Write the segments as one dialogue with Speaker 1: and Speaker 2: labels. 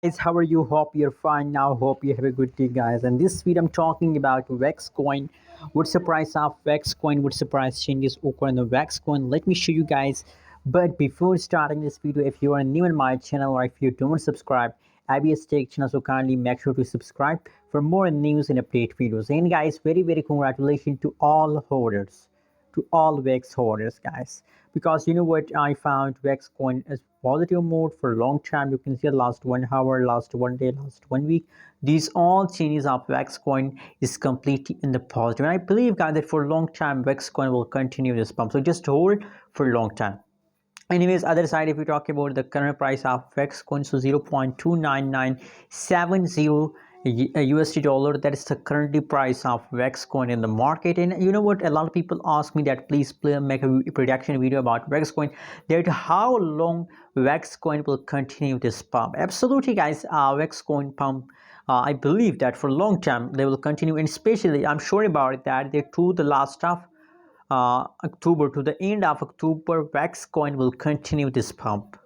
Speaker 1: Guys, how are you? Hope you're fine now. Hope you have a good day, guys. And this video I'm talking about WAX coin. What's the price of WAX coin? What's the price changes occur in the WAX coin? Let me show you guys. But before starting this video, if you are new in my channel or if you don't subscribe, IBS Tech channel, so kindly make sure to subscribe for more news and update videos. And guys, very congratulations to all holders, to all WAX holders, guys, because you know what, I found WAX coin as positive mode for a long time. You can see the last 1 hour, last 1 day, last 1 week, these all changes of WAX coin is completely in the positive, and I believe, guys, that for a long time WAX coin will continue this pump, so just hold for a long time. Anyways, other side, if we talk about the current price of WAX coin, so 0.29970 USD dollar, that is the currently price of WAX coin in the market. And you know what, a lot of people ask me that please make a prediction video about WAX coin, that how long WAX coin will continue this pump. Absolutely, guys, WAX coin pump, I believe that for a long time they will continue, and especially I'm sure about it that they to the last of October, to the end of October, WAX coin will continue this pump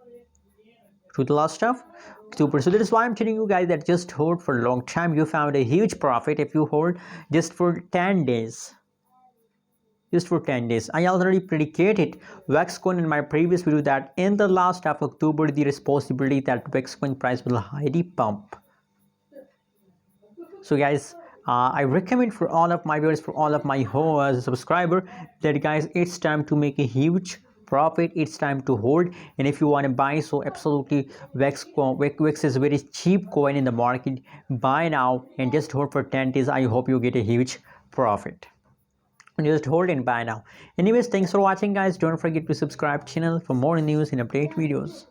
Speaker 1: to the last of October. So that is why I'm telling you guys that just hold for a long time. You found a huge profit if you hold just for 10 days. Just for 10 days. I already predicated WAX coin in my previous video that in the last of October there is possibility that WAX coin price will highly pump. So guys, I recommend for all of my viewers, for all of my subscriber, that guys, it's time to make a huge profit. It's time to hold, and if you want to buy, so absolutely WAX is a very cheap coin in the market. Buy now and just hold for 10 days. I hope you get a huge profit. And just hold and buy now. Anyways, thanks for watching, guys. Don't forget to subscribe channel for more news and update videos.